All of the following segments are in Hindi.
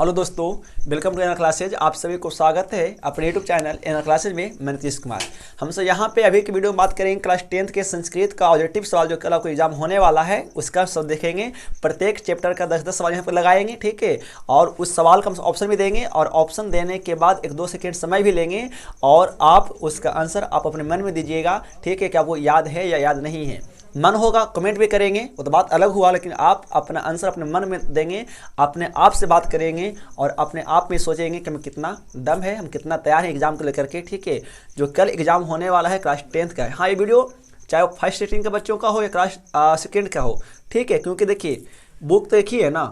हेलो दोस्तों, वेलकम टू एनआर क्लासेज। आप सभी को स्वागत है अपने यूट्यूब चैनल एनआर क्लासेज में। मैं नीतीश कुमार। हमसे यहाँ पे अभी की वीडियो में बात करेंगे क्लास 10th के संस्कृत का ऑब्जेक्टिव सवाल जो कल आपको एग्जाम होने वाला है उसका सब देखेंगे। प्रत्येक चैप्टर का 10-10 सवाल यहाँ पर लगाएंगे, ठीक है। और उस सवाल का हम ऑप्शन भी देंगे और ऑप्शन देने के बाद 1-2 सेकेंड समय भी लेंगे और आप उसका आंसर आप अपने मन में दीजिएगा, ठीक है। क्या वो याद है या याद नहीं है। मन होगा कमेंट भी करेंगे, वो तो बात अलग हुआ, लेकिन आप अपना आंसर अपने मन में देंगे, अपने आप से बात करेंगे और अपने आप में सोचेंगे कि हमें कितना दम है, हम कितना तैयार हैं एग्जाम को लेकर के, ठीक है। जो कल एग्जाम होने वाला है क्लास 10th का है। हाँ, ये वीडियो चाहे वो फर्स्ट रेटिंग के बच्चों का हो या क्लास सेकेंड का हो, ठीक है। क्योंकि देखिए बुक तो एक ही है ना,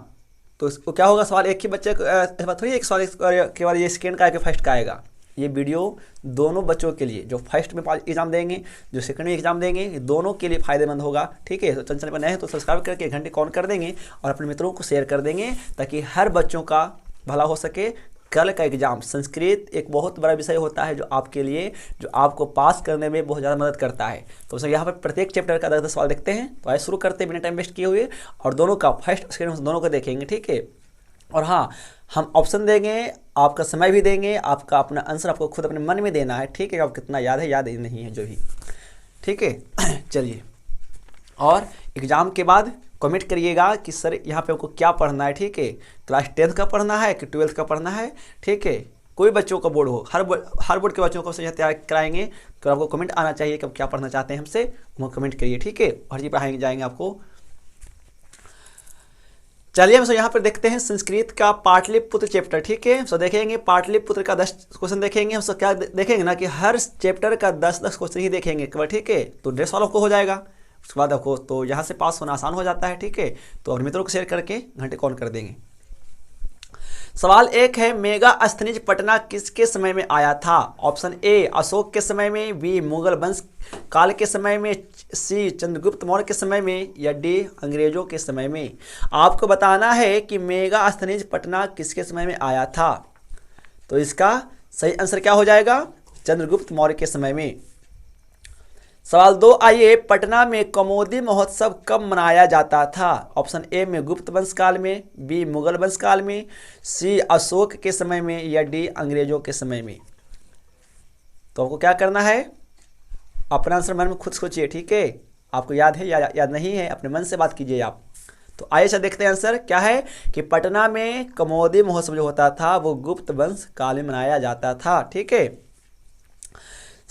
तो उसको क्या होगा, सवाल एक ही बच्चे थोड़ी एक सवाल के बाद ये सेकेंड का आएगा फर्स्ट का आएगा। ये वीडियो दोनों बच्चों के लिए, जो फर्स्ट में एग्जाम देंगे, जो सेकंड में एग्जाम देंगे, दोनों के लिए फायदेमंद होगा, ठीक है। तो चैनल पर नए हैं तो सब्सक्राइब करके घंटे ऑन कर देंगे और अपने मित्रों को शेयर कर देंगे ताकि हर बच्चों का भला हो सके। कल का एग्जाम संस्कृत एक बहुत बड़ा विषय होता है जो आपके लिए, जो आपको पास करने में बहुत ज़्यादा मदद करता है। तो उसमें यहाँ पर प्रत्येक चैप्टर का 10-10 सवाल देखते हैं। तो आइए शुरू करते हैं बिना टाइम वेस्ट किए हुए, और दोनों का फर्स्ट सेकंड दोनों को देखेंगे, ठीक है। और हाँ, हम ऑप्शन देंगे, आपका समय भी देंगे, आपका अपना आंसर आपको खुद अपने मन में देना है, ठीक है। आपको कितना याद है, याद नहीं है जो भी, ठीक है। चलिए, और एग्ज़ाम के बाद कमेंट करिएगा कि सर यहाँ पे आपको क्या पढ़ना है, ठीक है। क्लास 10th का पढ़ना है कि 12th का पढ़ना है, ठीक है। कोई बच्चों का बोर्ड हो, हर बोर्ड के बच्चों को यहाँ तैयार कराएंगे। तो आपको कमेंट आना चाहिए कि आप क्या पढ़ना चाहते हैं हमसे, वो कमेंट करिए, ठीक है। हर चीज़ पढ़ाएंगे जाएंगे आपको। चलिए हम यहाँ पर देखते हैं संस्कृत का पाटलिपुत्र चैप्टर, ठीक है। सो देखेंगे पाटलिपुत्र का 10 क्वेश्चन देखेंगे। हम सब क्या देखेंगे ना कि हर चैप्टर का 10-10 क्वेश्चन ही देखेंगे, ठीक है। तो 150 सवाल आपको हो जाएगा। उसके बाद आपको तो यहाँ से पास होना आसान हो जाता है, ठीक है। तो और मित्रों को शेयर करके घंटे कॉल कर देंगे। सवाल 1 है, मेगा अस्थनीज पटना किसके समय में आया था। ऑप्शन ए अशोक के समय में, बी मुगल वंश काल के समय में, सी चंद्रगुप्त मौर्य के समय में, या डी अंग्रेजों के समय में। आपको बताना है कि मेगा अस्थनीज पटना किसके समय में आया था। तो इसका सही आंसर क्या हो जाएगा, चंद्रगुप्त मौर्य के समय में। सवाल 2 आइए, पटना में कमोदी महोत्सव कब मनाया जाता था। ऑप्शन ए में गुप्त वंश काल में, बी मुगल वंश काल में, सी अशोक के समय में, या डी अंग्रेजों के समय में। तो आपको क्या करना है, अपना आंसर मन में खुद सोचिए, ठीक है। आपको याद है या याद नहीं है, अपने मन से बात कीजिए आप। तो आइए चल देखते हैं आंसर क्या है कि पटना में कमोदी महोत्सव जो होता था वो गुप्त वंश काल में मनाया जाता था, ठीक है।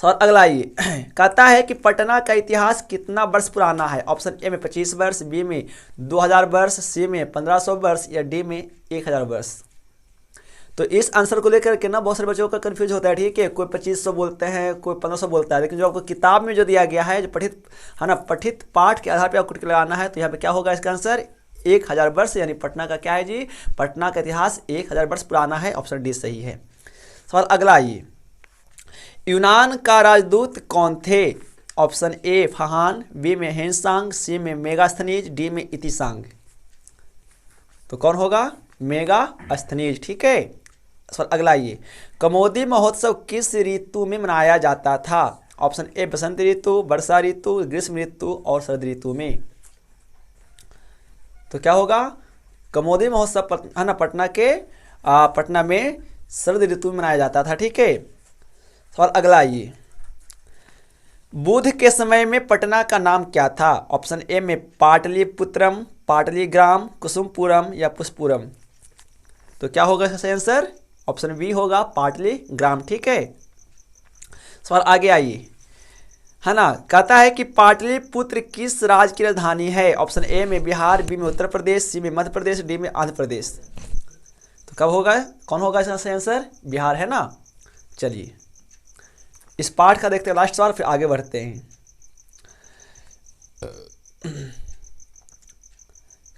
सवाल अगला आइए, कहता है कि पटना का इतिहास कितना वर्ष पुराना है। ऑप्शन ए में 25 वर्ष, बी में 2000 वर्ष, सी में 1500 वर्ष, या डी में 1000 वर्ष। तो इस आंसर को लेकर के ना बहुत सारे बच्चों का कंफ्यूज होता है, ठीक है। कोई 2500 बोलते हैं, कोई 1500 बोलता है, लेकिन जो आपको किताब में जो दिया गया है, जो पठित है ना, पठित पाठ के आधार पर आपको लगाना है। तो यहाँ पे क्या होगा इसका आंसर 1000 वर्ष, यानी पटना का क्या है जी, पटना का इतिहास 1000 वर्ष पुराना है। ऑप्शन डी सही है। सवाल अगला आइए, यूनान का राजदूत कौन थे। ऑप्शन ए फहान, बी में हेनसांग, सी में मेगास्थनीज, डी में इतिसांग। तो कौन होगा, मेगास्थनीज, ठीक है। सवाल अगला आइए, कमोदी महोत्सव किस ऋतु में मनाया जाता था। ऑप्शन ए बसंत ऋतु, वर्षा ऋतु, ग्रीष्म ऋतु और शरद ऋतु में। तो क्या होगा, कमोदी महोत्सव है ना पटना में शरद ऋतु में मनाया जाता था, ठीक है। सवाल अगला आइए, बुद्ध के समय में पटना का नाम क्या था। ऑप्शन ए में पाटलिपुत्रम, पाटलीग्राम, कुसुमपुरम या पुष्पुरम। तो क्या होगा इसका सही आंसर, ऑप्शन बी होगा पाटलीग्राम, ठीक है। सवाल आगे आइए, है ना, कहता है कि पाटलिपुत्र किस राज्य की राजधानी है। ऑप्शन ए में बिहार, बी में उत्तर प्रदेश, सी में मध्य प्रदेश, डी में आंध्र प्रदेश। तो कब होगा, कौन होगा इसका सही आंसर, बिहार है ना। चलिए इस पाठ का देखते हैं लास्ट सवाल, फिर आगे बढ़ते हैं।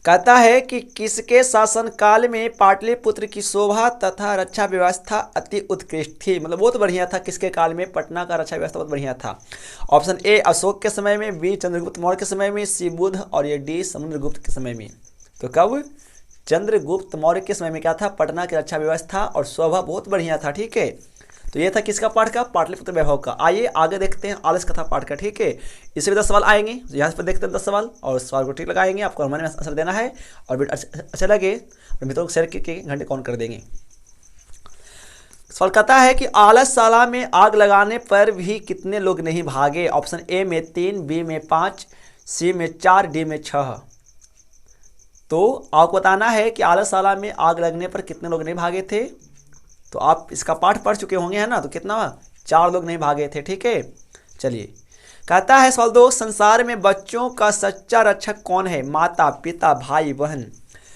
कहता है कि किसके शासन काल में पाटलिपुत्र की शोभा तथा रक्षा व्यवस्था अति उत्कृष्ट थी। मतलब बहुत बढ़िया था, किसके काल में पटना का रक्षा व्यवस्था बहुत बढ़िया था। ऑप्शन ए अशोक के समय में, बी चंद्रगुप्त मौर्य के समय में, सी बुद्ध और ये डी समुद्रगुप्त के समय में। तो कब, चंद्रगुप्त मौर्य के समय में क्या था, पटना की रक्षा व्यवस्था और शोभा बहुत बढ़िया था, ठीक है। तो ये था किसका पाठ का, पाटलिपुत्र वैभव का। आइए आगे देखते हैं आलस कथा पाठ का, ठीक है। इससे भी 10 सवाल आएंगे, यहाँ पर देखते हैं 10 सवाल, और सवाल को ठीक लगाएंगे, आपको हमारे में आंसर देना है। और वीडियो अच्छा लगे तो मित्रों को शेयर करके घंटे कॉन कर देंगे। सवाल कहता है कि आलसशाला में आग लगाने पर भी कितने लोग नहीं भागे। ऑप्शन ए में 3, बी में 5, सी में 4, डी में 6। तो आपको बताना है कि आलसशाला में आग लगने पर कितने लोग नहीं भागे थे। तो आप इसका पाठ पढ़ चुके होंगे, है ना। तो कितना, 4 लोग नहीं भागे थे, ठीक है। चलिए, कहता है सवाल 2, संसार में बच्चों का सच्चा रक्षक कौन है। माता, पिता, भाई, बहन।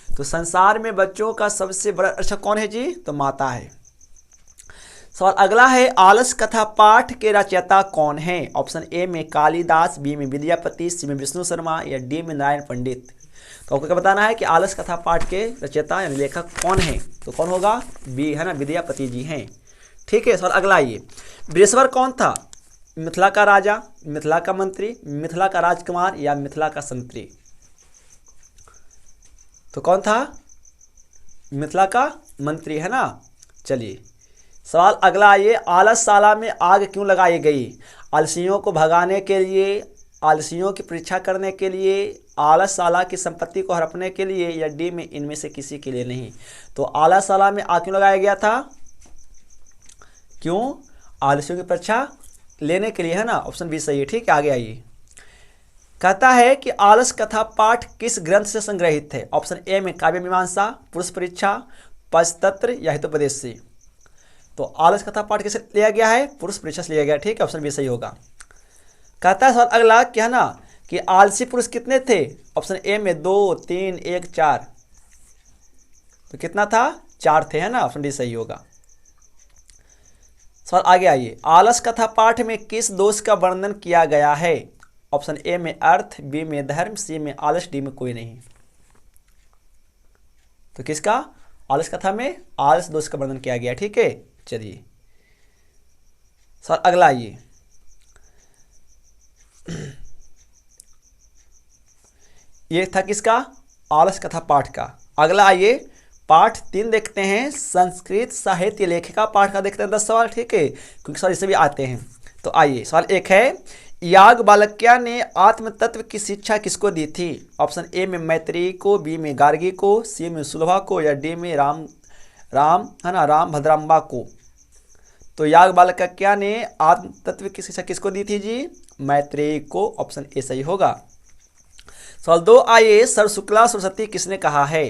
तो संसार में बच्चों का सबसे बड़ा रक्षक कौन है जी, तो माता है। सवाल अगला है, आलस कथा पाठ के रचयिता कौन है। ऑप्शन ए में कालिदास, बी में विद्यापति, सी में विष्णु शर्मा, या डी में नारायण पंडित। तो आपको क्या बताना है कि आलस कथा पाठ के रचयिता यानी लेखक कौन है। तो कौन होगा, बी, है ना, विद्यापति जी हैं, ठीक है। सवाल अगला, ये बृहस्पति कौन था। मिथिला का राजा, मिथिला का मंत्री, मिथिला का राजकुमार, या मिथिला का संतरी। तो कौन था, मिथिला का मंत्री, है ना। चलिए, सवाल अगला, ये आलसशाला में आग क्यों लगाई गई। आलसियों को भगाने के लिए, आलसियों की परीक्षा करने के लिए, आलसशाला की संपत्ति को हड़पने के लिए, या डी में इनमें से किसी के लिए नहीं। तो आलसशाला में आग क्यों लगाया गया था, क्यों, आलसियों की परीक्षा लेने के लिए, है ना। ऑप्शन बी सही है, ठीक है। आगे आइए, कहता है कि आलस कथा पाठ किस ग्रंथ से संग्रहित है। ऑप्शन ए में काव्य मीमांसा, पुरुष परीक्षा, पंचतंत्र, या हितोपदेशी। तो आलस कथा पाठ किसे लिया गया है, पुरुष परीक्षा से लिया गया, ठीक है। ऑप्शन बी सही होगा। कहता है सवाल अगला, क्या है ना, कि आलसी पुरुष कितने थे। ऑप्शन ए में 2, 3, 1, 4। तो कितना था, 4 थे, है ना। ऑप्शन डी सही होगा। सवाल आगे आइए, आलस कथा पाठ में किस दोष का वर्णन किया गया है। ऑप्शन ए में अर्थ, बी में धर्म, सी में आलस, डी में कोई नहीं। तो किसका, आलस कथा में आलस दोष का वर्णन किया गया, ठीक है। चलिए, सवाल अगला आइए, ये था किसका, आलस कथा पाठ का। अगला आइए, पाठ 3 देखते हैं, संस्कृत साहित्य लेखिका पाठ का देखते हैं 10 सवाल, ठीक है, क्योंकि सवाल इससे भी आते हैं। तो आइए, सवाल 1 है, याज्ञवल्क्य ने आत्म तत्व की शिक्षा किसको दी थी। ऑप्शन ए में मैत्रेयी को, बी में गार्गी को, सी में सुलभा को, या डी में राम है ना, राम भद्राम्बा को। तो याज्ञवल्क्य ने आत्म तत्व की शिक्षा किसको दी थी जी, मैत्रेयी को। ऑप्शन ए सही होगा। सवाल 2 आइए, सरशुक्ला सरस्वती किसने कहा है।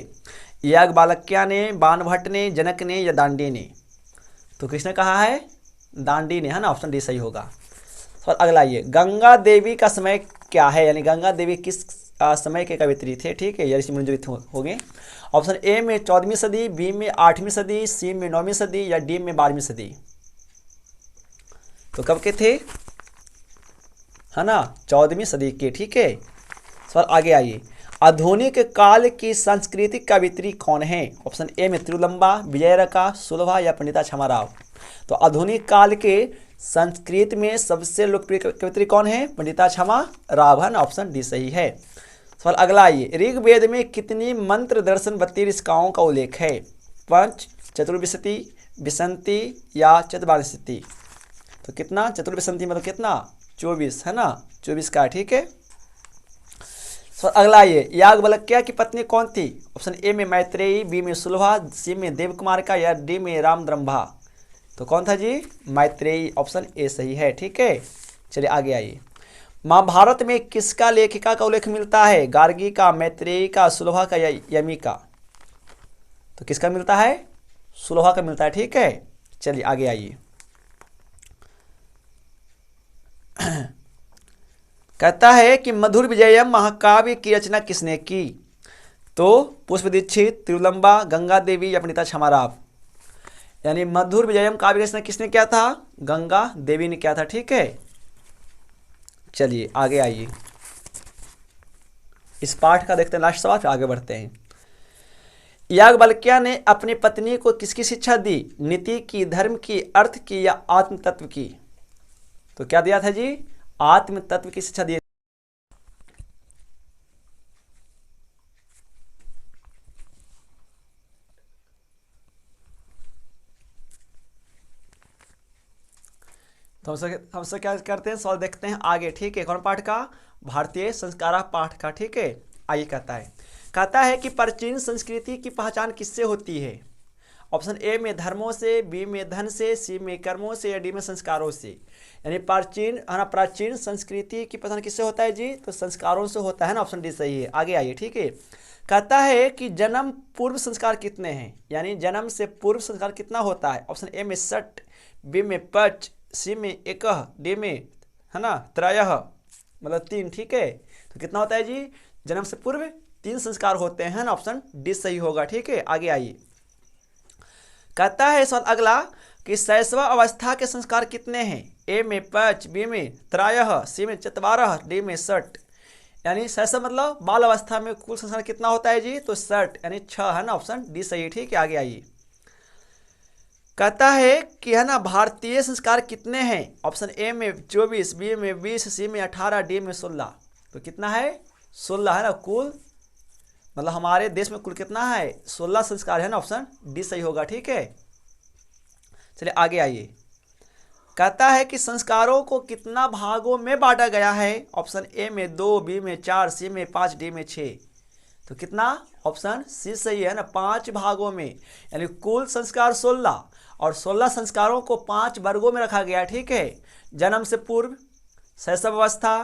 याज्ञवल्क्य ने, बाणभट्ट ने, जनक ने, या दांडी ने। तो किसने कहा है, दांडी ने, है ना। ऑप्शन डी सही होगा। सवाल अगला ये, गंगा देवी का समय क्या है, यानी गंगा देवी किस समय के कवित्री थे, ठीक है, या ऋषि मुनि जो होंगे। ऑप्शन ए में 14वीं सदी, बी में 8वीं सदी, सी में 9वीं सदी, या डी में 12वीं सदी। तो कब के थे, है ना, 14वीं सदी के, ठीक है। सवाल आगे आइए, आधुनिक काल की सांस्कृतिक कवित्री कौन है। ऑप्शन ए में तिरुलंबा, विजयरका, सुलभा, या पंडिता क्षमा राव। तो आधुनिक काल के संस्कृत में सबसे लोकप्रिय कवित्री कौन है, पंडिता क्षमा राव, है ना। ऑप्शन डी सही है। सवाल अगला आइए, ऋग्वेद में कितनी मंत्र दर्शन 32 का उल्लेख है। पंच, चतुर्विंशति, विसंति, या चतुर्विंशति। तो कितना, चतुर्विंशति मतलब कितना, 24, है ना, 24 का, ठीक है। सवाल अगला आइए, याज्ञवल्क्य की पत्नी कौन थी। ऑप्शन ए में मैत्रेयी, बी में सुलभा, सी में देवकुमार का, या डी में रामद्रंभा। तो कौन था जी, मैत्रेयी। ऑप्शन ए सही है, ठीक है। चलिए आगे आइए, महाभारत में किसका लेखिका का उल्लेख मिलता है। गार्गी का, मैत्रेयी का, सुलभा का, या यमी का। तो किसका मिलता है, सुलभा का मिलता है, ठीक है। चलिए आगे आइए, कहता है कि मधुर विजयम महाकाव्य की रचना किसने की। तो पुष्प दीक्षित, तिरुलंबा, गंगा देवी, या पंडिता क्षमा राव। यानी मधुर विजयम काव्य रचना किसने किया था, गंगा देवी ने किया था, ठीक है। चलिए आगे आइए, इस पाठ का देखते हैं लास्ट सवाल, फिर आगे बढ़ते हैं। याज्ञवल्क्य ने अपनी पत्नी को किसकी शिक्षा दी, नीति की, धर्म की, अर्थ की, या आत्म तत्व की। तो क्या दिया था जी, आत्म तत्व की शिक्षा दी। तो हमसे क्या करते हैं, सवाल देखते हैं आगे, ठीक है। कौन पाठ का, भारतीय संस्कार पाठ का, ठीक है। आइए कहता है कि प्राचीन संस्कृति की पहचान किससे होती है। ऑप्शन ए में धर्मों से, बी में धन से, सी में कर्मों से, या डी में संस्कारों से। यानी प्राचीन संस्कृति की पहचान किससे होता है जी, तो संस्कारों से होता है ना, ऑप्शन डी सही है। आगे आइए, ठीक है। कहता है कि जन्म पूर्व संस्कार कितने हैं, यानी जन्म से पूर्व संस्कार कितना होता है। ऑप्शन ए में 60, बी में 5, सी में 1, डी में है ना 3, मतलब 3, ठीक है। तो कितना होता है जी, जन्म से पूर्व 3 संस्कार होते हैं ना, ऑप्शन डी सही होगा, ठीक है। आगे आइए, कहता है सवाल अगला कि शैशव अवस्था के संस्कार कितने हैं। ए में 5, बी में 3, सी में 4, डी में 60। यानी शैशव मतलब बाल अवस्था में कुल संस्कार कितना होता है जी, तो 60 यानी 6 है ना, ऑप्शन डी सही है, ठीक है। आगे आइए, कहता है कि है ना भारतीय संस्कार कितने हैं। ऑप्शन ए में 24, बी में 20, सी में 18, डी में 16। तो कितना है, 16 है ना कुल, मतलब हमारे देश में कुल कितना है, 16 संस्कार है ना, ऑप्शन डी सही होगा, ठीक है। चलिए आगे आइए, कहता है कि संस्कारों को कितना भागों में बांटा गया है। ऑप्शन ए में 2, बी में 4, सी में 5, डी में 6। तो कितना, ऑप्शन सी सही है ना, 5 भागों में, यानी कुल संस्कार 16 और 16 संस्कारों को 5 वर्गों में रखा गया, ठीक है। जन्म से पूर्व, शैशव अवस्था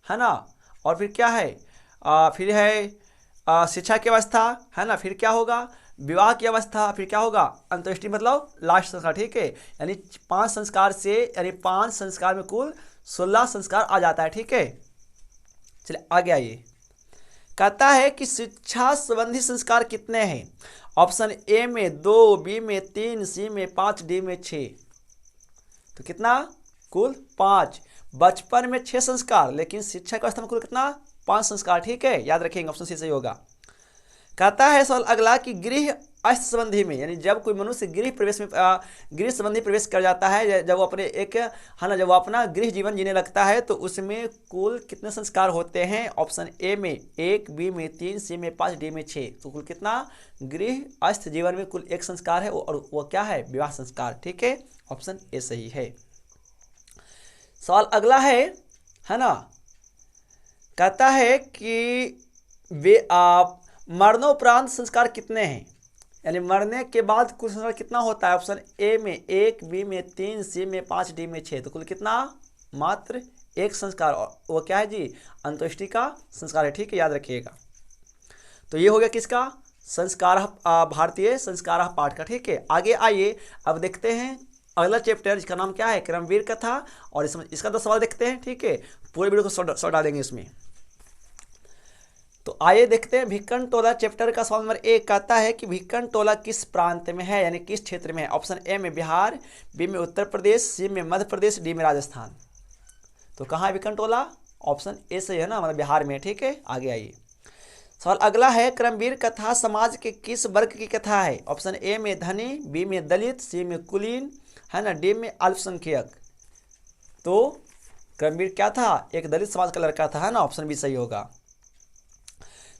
है ना, और फिर क्या है, फिर है शिक्षा की अवस्था है ना, फिर क्या होगा विवाह की अवस्था, फिर क्या होगा अंत्येष्टि मतलब लास्ट संस्कार, ठीक है। यानी 5 संस्कार से, यानी 5 संस्कार में कुल 16 संस्कार आ जाता है, ठीक है। चलिए आगे आइए, कहता है कि शिक्षा संबंधी संस्कार कितने हैं। ऑप्शन ए में 2, बी में 3, सी में 5, डी में 6। तो कितना, कुल 5। बचपन में 6 संस्कार, लेकिन शिक्षा की अवस्था में कुल कितना, 5 संस्कार, ठीक है। याद रखेंगे, ऑप्शन सी सही होगा। कहता है सवाल अगला कि गृह अस्थ संबंधी में, यानी जब कोई मनुष्य गृह संबंधी प्रवेश कर जाता है, जब वो अपने एक है ना, जब वो अपना गृह जीवन जीने लगता है, तो उसमें कुल कितने संस्कार होते हैं। ऑप्शन ए में 1, बी में 3, सी में 5, डी में 6। तो कुल कितना, गृह अस्थ जीवन में कुल 1 संस्कार है, और वो क्या है, विवाह संस्कार, ठीक है। ऑप्शन ए सही है। सवाल अगला है ना, कहता है कि वे आप मरणोपरांत संस्कार कितने हैं, यानी मरने के बाद कुल संस्कार कितना होता है। ऑप्शन ए में 1, बी में 3, सी में 5, डी में 6। तो कुल कितना, मात्र 1 संस्कार, और वो क्या है जी, अंत्येष्टि का संस्कार है, ठीक है। याद रखिएगा। तो ये हो गया किसका, संस्कार, भारतीय संस्कार पाठ का, ठीक है। आगे आइए, अब देखते हैं अगला चैप्टर, जिसका नाम क्या है, क्रमवीर कथा, और इसका 10 सवाल देखते हैं, ठीक है। पूरे वीडियो को शॉर्ट डालेंगे इसमें। तो आइए देखते हैं भिक्कन टोला चैप्टर का सवाल नंबर 1। कहता है कि भिक्कन टोला किस प्रांत में है, यानी किस क्षेत्र में है। ऑप्शन ए में बिहार, बी में उत्तर प्रदेश, सी में मध्य प्रदेश, डी में राजस्थान। तो कहाँ है भिक्कन टोला, ऑप्शन ए सही है ना, मतलब बिहार में, ठीक है। आगे आइए, सवाल अगला है, क्रमवीर कथा समाज के किस वर्ग की कथा है। ऑप्शन ए में धनी, बी में दलित, सी में कुलीन है ना, डी में अल्पसंख्यक। तो क्रमवीर क्या था, एक दलित समाज का लड़का था, है ना, ऑप्शन बी सही होगा।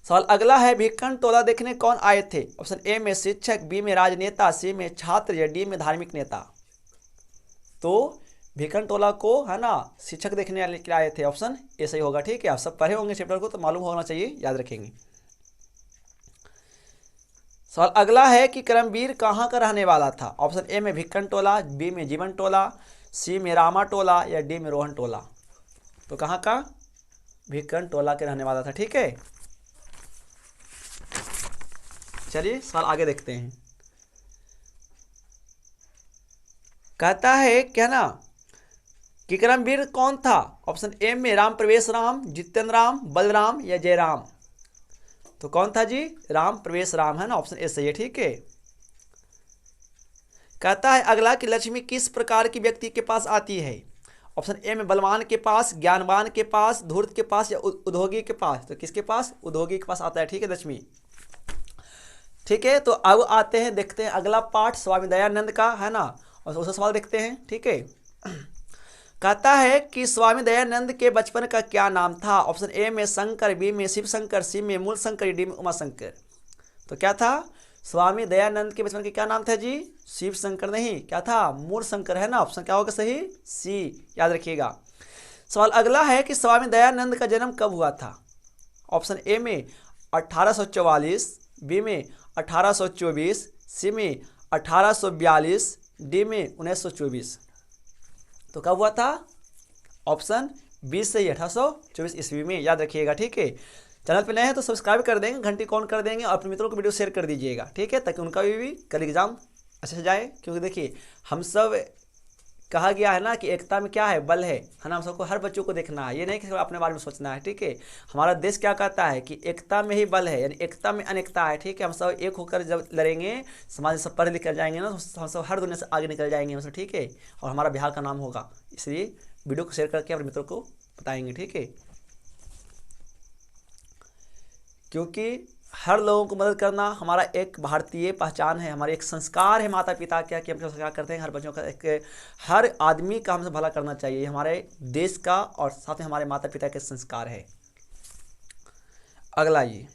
सवाल अगला है, भिक्कन टोला देखने कौन आए थे। ऑप्शन ए में शिक्षक, बी में राजनेता, सी में छात्र, या डी में धार्मिक नेता। तो भिक्कन टोला को है ना शिक्षक देखने के लिए आए थे, ऑप्शन ए सही होगा, ठीक है। आप सब पढ़े होंगे चैप्टर को, तो मालूम होना चाहिए, याद रखेंगे। सवाल अगला है कि क्रमवीर कहाँ का रहने वाला था। ऑप्शन ए में भिक्कन टोला, बी में जीवन टोला, सी में रामा टोला, या डी में रोहन टोला। तो कहाँ का, भिक्कन टोला के रहने वाला था, ठीक है। चलिए सवाल आगे देखते हैं। कहता है क्या ना कि क्रमवीर कौन था। ऑप्शन ए में राम प्रवेश राम, जितेंद्र राम, बलराम, या जयराम। तो कौन था जी, राम प्रवेश राम, है ना, ऑप्शन ए सही है, ठीक है। कहता है अगला कि लक्ष्मी किस प्रकार की व्यक्ति के पास आती है। ऑप्शन ए में बलवान के पास, ज्ञानवान के पास, धूर्त के पास, या उद्योगी के पास। तो किसके पास, उद्योगी के पास आता है, ठीक है लक्ष्मी, ठीक है। तो अब आते हैं, देखते हैं अगला पाठ स्वामी दयानंद का, है ना, और उसका सवाल देखते हैं, ठीक है। कहता है कि स्वामी दयानंद के बचपन का क्या नाम था। ऑप्शन ए में शंकर, बी में शिव शंकर, सी में मूल शंकर, डी में उमा शंकर। तो क्या था, स्वामी दयानंद के बचपन के क्या नाम था जी? शिव शंकर नहीं, क्या था? मूल शंकर है ना। ऑप्शन क्या होगा सही? सी, याद रखिएगा। सवाल अगला है कि स्वामी दयानंद का जन्म कब हुआ था? ऑप्शन ए में 1844, बी में 1824, सी में 1842, डी में 1924। तो कब हुआ था? ऑप्शन 20 सही, 1824 ईस्वी में, याद रखिएगा। ठीक है, चैनल पे नए हैं तो सब्सक्राइब कर देंगे, घंटी ऑन कर देंगे और अपने मित्रों को वीडियो शेयर कर दीजिएगा। ठीक है, ताकि उनका भी कल एग्जाम अच्छे से जाए। क्योंकि देखिए हम सब कहा गया है ना कि एकता में क्या है? बल है ना। हम सबको हर बच्चों को देखना है, ये नहीं कि अपने बारे में सोचना है। ठीक है, हमारा देश क्या कहता है कि एकता में ही बल है, यानी एकता में अनेकता है। ठीक है, हम सब एक होकर जब लड़ेंगे, समाज से सब पढ़ लिख कर जाएंगे ना, तो हम सब हर दुनिया से आगे निकल जाएंगे हमसे। ठीक है, और हमारा बिहार का नाम होगा। इसलिए वीडियो को शेयर करके अपने मित्रों को बताएंगे। ठीक है, क्योंकि हर लोगों को मदद करना हमारा एक भारतीय पहचान है, हमारे एक संस्कार है माता पिता क्या कि हम संस्कार करते हैं हर बच्चों का। एक हर आदमी का हमसे भला करना चाहिए, हमारे देश का और साथ में हमारे माता पिता के संस्कार है। अगला ये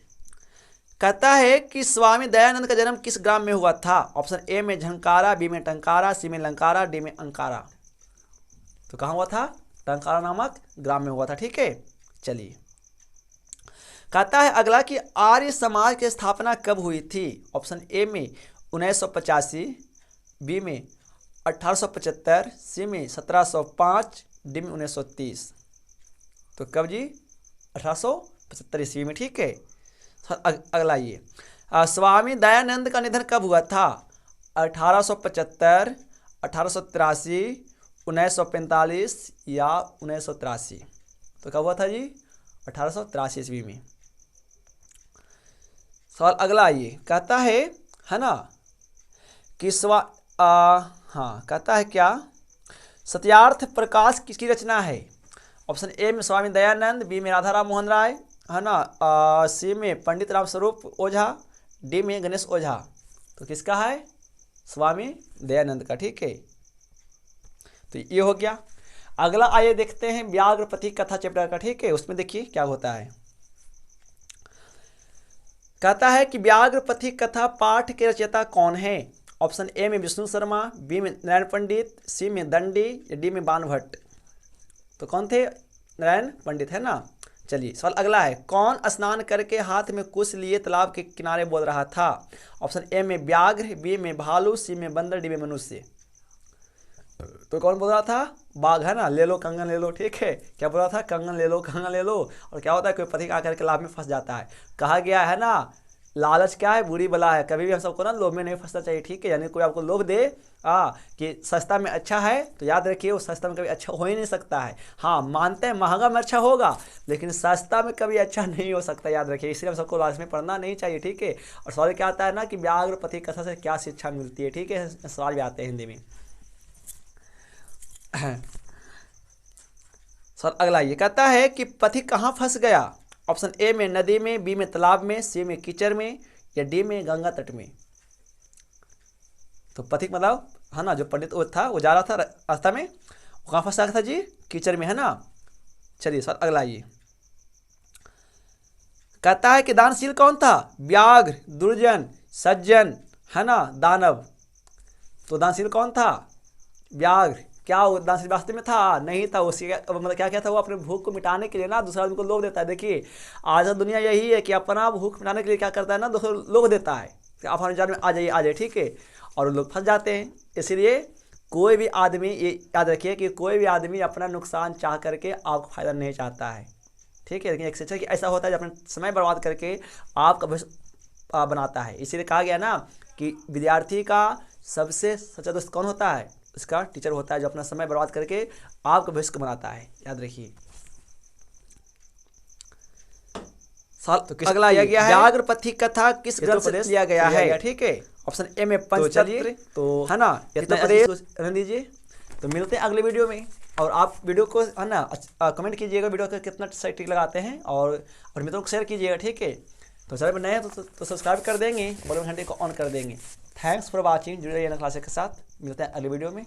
कहता है कि स्वामी दयानंद का जन्म किस ग्राम में हुआ था? ऑप्शन ए में झंकारा, बी में टंकारा, सी में लंकारा, डी में अंकारा। तो कहाँ हुआ था? टंकारा नामक ग्राम में हुआ था। ठीक है, चलिए कहता है अगला कि आर्य समाज की स्थापना कब हुई थी? ऑप्शन ए में 1985, बी में 1875, सी में 1705, डी में 1930। तो कब जी? 1875 ईस्वी में। ठीक है, अगला ये स्वामी दयानंद का निधन कब हुआ था? 1875, 1883, 1945 या 1983। तो कब हुआ था जी? 1883 ईस्वी में। सवाल अगला ये कहता है ना कि कहता है क्या सत्यार्थ प्रकाश किसकी रचना है? ऑप्शन ए में स्वामी दयानंद, बी में राधाराम मोहन राय, है ना, सी में पंडित राम स्वरूप ओझा, डी में गणेश ओझा। तो किसका है? स्वामी दयानंद का। ठीक है, तो ये हो गया। अगला आइए देखते हैं व्याघ्र पथिक कथा चैप्टर का। ठीक है, उसमें देखिए क्या होता है। कहता है कि व्याघ्र पथिक कथा पाठ के रचयिता कौन है? ऑप्शन ए में विष्णु शर्मा, बी में नारायण पंडित, सी में दंडी या डी में बाणभट्ट। तो कौन थे? नारायण पंडित है ना। चलिए सवाल अगला है कौन स्नान करके हाथ में कुश लिए तालाब के किनारे बोल रहा था? ऑप्शन ए में व्याघ्र, बी में भालू, सी में बंदर, डी में मनुष्य। तो कौन बोल रहा था? बाघ है ना। ले लो कंगन ले लो। ठीक है, क्या बोल रहा था? कंगन ले लो, कंगन ले लो। और क्या होता है? कोई पथिक आकर के लाभ में फंस जाता है। कहा गया है ना लालच क्या है? बुरी बला है। कभी भी हम सबको ना लोभ में नहीं फंसना चाहिए। ठीक है, यानी कोई आपको लोभ दे कि सस्ता में अच्छा है, तो याद रखिए वो सस्ता में कभी अच्छा हो ही नहीं सकता है। हाँ, मानते हैं महंगा में अच्छा होगा, लेकिन सस्ता में कभी अच्छा नहीं हो सकता, याद रखिए। इसलिए हम सबको लालच में पढ़ना नहीं चाहिए। ठीक है, और सवाल क्या आता है ना कि व्याघ्र पथिक कथा से क्या शिक्षा मिलती है? ठीक है, सवाल भी आते हैं हिंदी में। सर अगला ये कहता है कि पथिक कहाँ फंस गया? ऑप्शन ए में नदी में, बी में तालाब में, सी में कीचड़ में या डी में गंगा तट में। तो पथिक मतलब है ना जो पंडित वो था, वो जा रहा था रास्ता में, वो कहाँ फंसा था जी? कीचड़ में, है ना। चलिए सर अगला ये कहता है कि दानशील कौन था? व्याघ्र, दुर्जन, सज्जन, है ना, दानव। तो दानशील कौन था? व्याघ्र। क्या वो दानशील वास्तव में था? नहीं था। उसकी मतलब क्या क्या था? वो अपने भूख को मिटाने के लिए ना दूसरा आदमी को लोभ देता है। देखिए आज दुनिया यही है कि अपना भूख मिटाने के लिए क्या करता है ना, दूसरा लोभ देता है कि आप हमारे जान में आ जाइए। ठीक है, और लोग फंस जाते हैं। इसलिए कोई भी आदमी ये याद रखिए कि कोई भी आदमी अपना नुकसान चाह करके आपको फायदा नहीं चाहता है। ठीक है, लेकिन एक शिक्षक ऐसा होता है जो अपना समय बर्बाद करके आपका भविष्य बनाता है। इसीलिए कहा गया ना कि विद्यार्थी का सबसे सच्चा दोस्त कौन होता है? इसका टीचर होता है, जो अपना समय बर्बाद करके आपका भविष्य को बनाता है। याद रखिए। तो अगला यह गया है व्याघ्र पथिक कथा किस ग्रंथ से लिया गया है? ठीक है, ऑप्शन ए में पंचतंत्र, तो है ना रहने दीजिए। तो मिलते हैं अगले वीडियो में, और आप वीडियो को है ना कमेंट कीजिएगा वीडियो का कितना सही ठीक लगाते हैं, और मित्रों को शेयर कीजिएगा। ठीक है, तो चैनल पर नए हैं तो सब्सक्राइब कर देंगे, बेल घंटे को ऑन कर देंगे। Thanks for watching. जुड़े रहिए क्लासेस के साथ। मिलते हैं अगले वीडियो में।